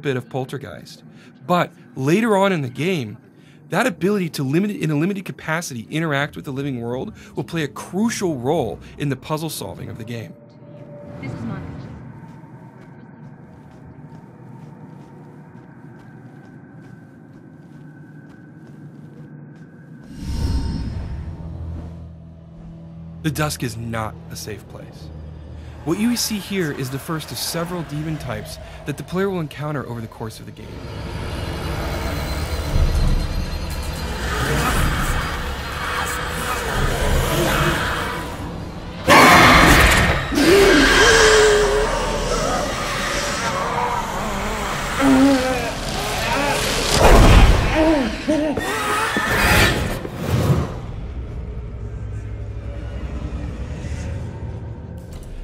bit of Poltergeist. But later on in the game, that ability to in a limited capacity interact with the living world will play a crucial role in the puzzle solving of the game. This is Monica. The Dusk is not a safe place. What you see here is the first of several demon types that the player will encounter over the course of the game.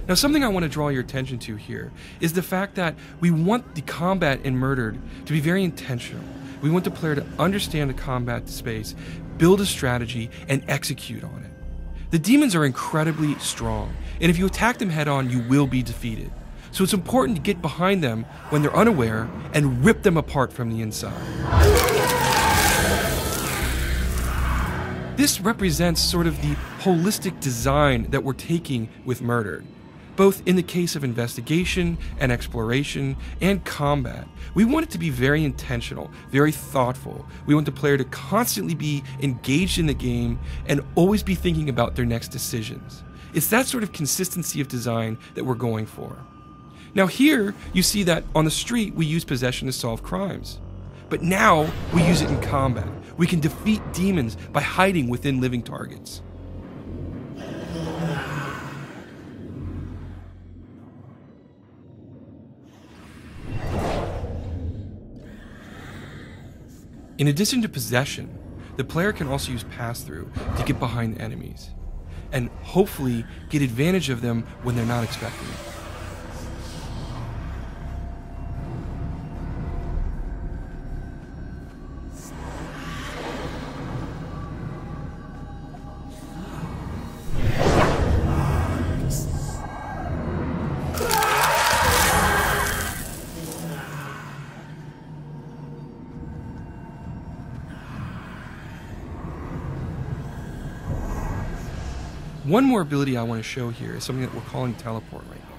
Now, something I want to draw your attention to here is the fact that we want the combat in Murdered to be very intentional. We want the player to understand the combat space, build a strategy, and execute on it. The demons are incredibly strong, and if you attack them head on, you will be defeated. So it's important to get behind them when they're unaware and rip them apart from the inside. This represents sort of the holistic design that we're taking with Murdered. Both in the case of investigation and exploration and combat, we want it to be very intentional, very thoughtful. We want the player to constantly be engaged in the game and always be thinking about their next decisions. It's that sort of consistency of design that we're going for. Now here, you see that on the street, we use possession to solve crimes. But now, we use it in combat. We can defeat demons by hiding within living targets. In addition to possession, the player can also use pass-through to get behind enemies, and hopefully get advantage of them when they're not expecting it. One more ability I want to show here is something that we're calling Teleport right now.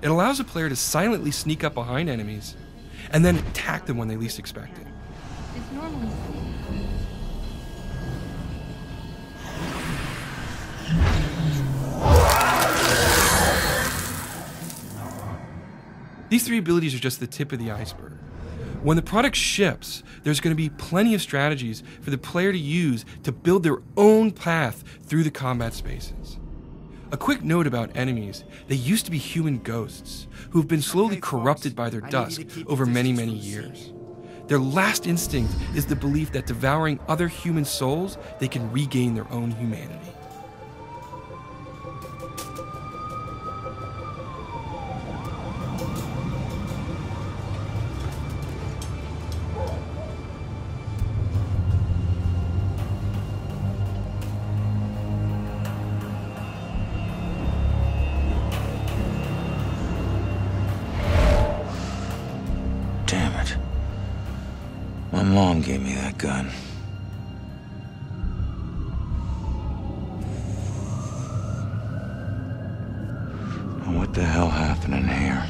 It allows a player to silently sneak up behind enemies and then attack them when they least expect it. It's normally These three abilities are just the tip of the iceberg. When the product ships, there's going to be plenty of strategies for the player to use to build their own path through the combat spaces. A quick note about enemies: they used to be human ghosts who have been slowly corrupted by their dusk over many, many years. Their last instinct is the belief that devouring other human souls, they can regain their own humanity. My mom gave me that gun. And what the hell happened in here?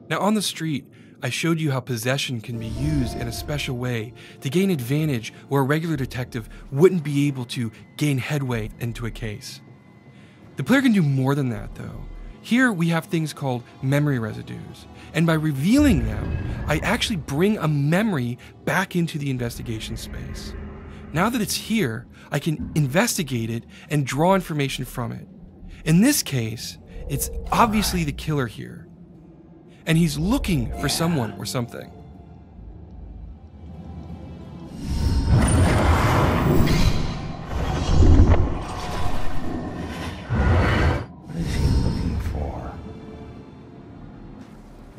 Now on the street, I showed you how possession can be used in a special way to gain advantage where a regular detective wouldn't be able to gain headway into a case. The player can do more than that, though. Here we have things called memory residues, and by revealing them, I actually bring a memory back into the investigation space. Now that it's here, I can investigate it and draw information from it. In this case, it's obviously the killer here, and he's looking for someone or something.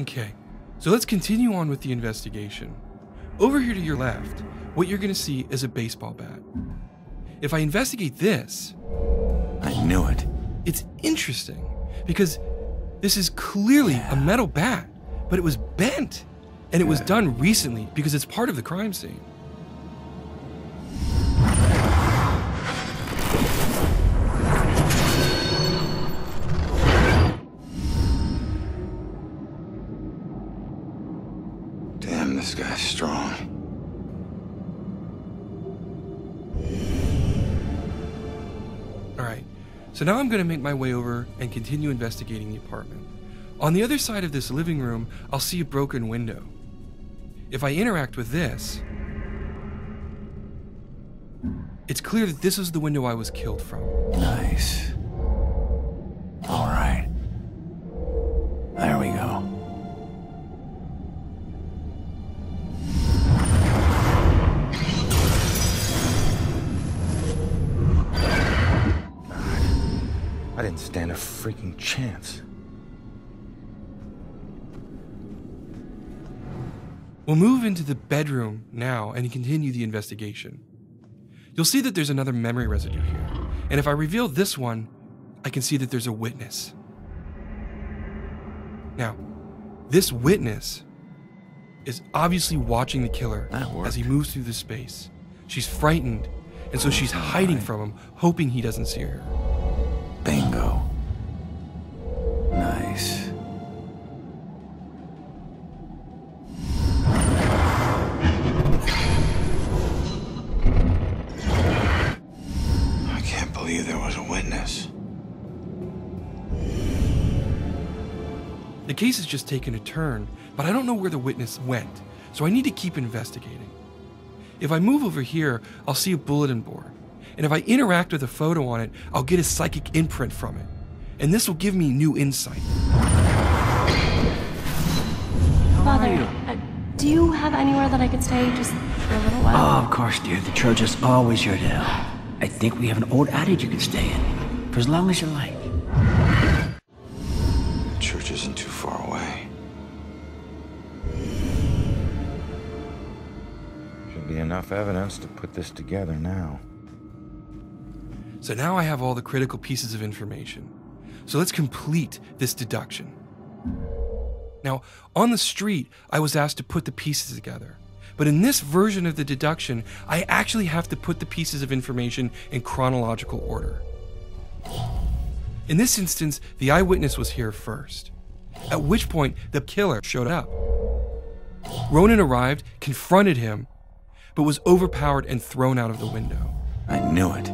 Okay, so let's continue on with the investigation. Over here to your left, what you're going to see is a baseball bat. If I investigate this, I I knew it. It's interesting because this is clearly a metal bat, but it was bent. And it was done recently because it's part of the crime scene. Damn, this guy's strong. All right, so now I'm going to make my way over and continue investigating the apartment. On the other side of this living room, I'll see a broken window. If I interact with this, it's clear that this is the window I was killed from. Nice. All right. There we go. I didn't stand a freaking chance. We'll move into the bedroom now and continue the investigation. You'll see that there's another memory residue here, and if I reveal this one, I can see that there's a witness. Now, this witness is obviously watching the killer as he moves through the space. She's frightened, and so she's hiding from him, hoping he doesn't see her. Bingo. Nice. I can't believe there was a witness. The case has just taken a turn, but I don't know where the witness went, so I need to keep investigating. If I move over here, I'll see a bulletin board, and if I interact with a photo on it, I'll get a psychic imprint from it, and this will give me new insight. Father, do you have anywhere that I could stay just for a little while? Oh, of course, dear. The church is always your to help. I think we have an old attic you can stay in, for as long as you like. The church isn't too far away. Should be enough evidence to put this together now. So now I have all the critical pieces of information. So let's complete this deduction. Now, on the street, I was asked to put the pieces together. But in this version of the deduction, I actually have to put the pieces of information in chronological order. In this instance, the eyewitness was here first, at which point the killer showed up. Ronan arrived, confronted him, but was overpowered and thrown out of the window. I knew it.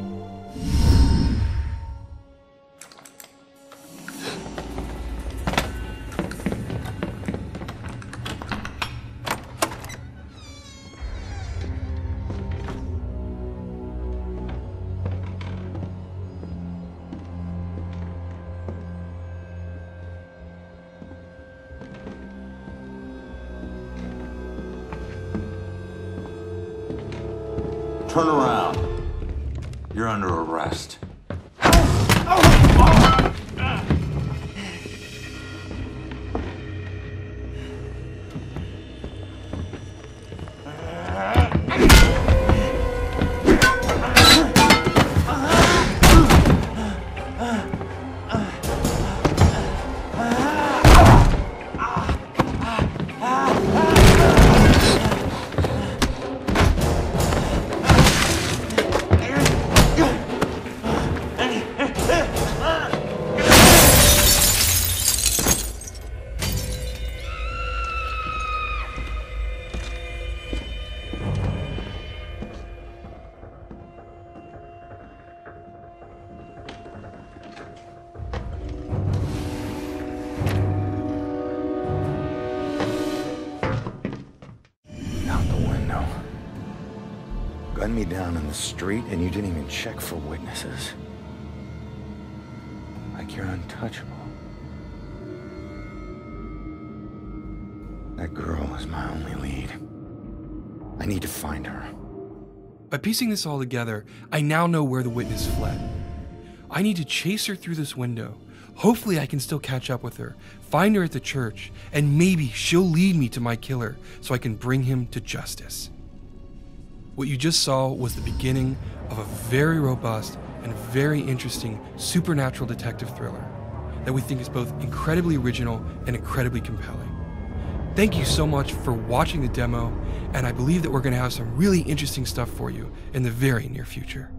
Turn around. You're under arrest. Gunned me down in the street and you didn't even check for witnesses. Like you're untouchable. That girl is my only lead. I need to find her. By piecing this all together, I now know where the witness fled. I need to chase her through this window. Hopefully I can still catch up with her, find her at the church, and maybe she'll lead me to my killer so I can bring him to justice. What you just saw was the beginning of a very robust and very interesting supernatural detective thriller that we think is both incredibly original and incredibly compelling. Thank you so much for watching the demo, and I believe that we're going to have some really interesting stuff for you in the very near future.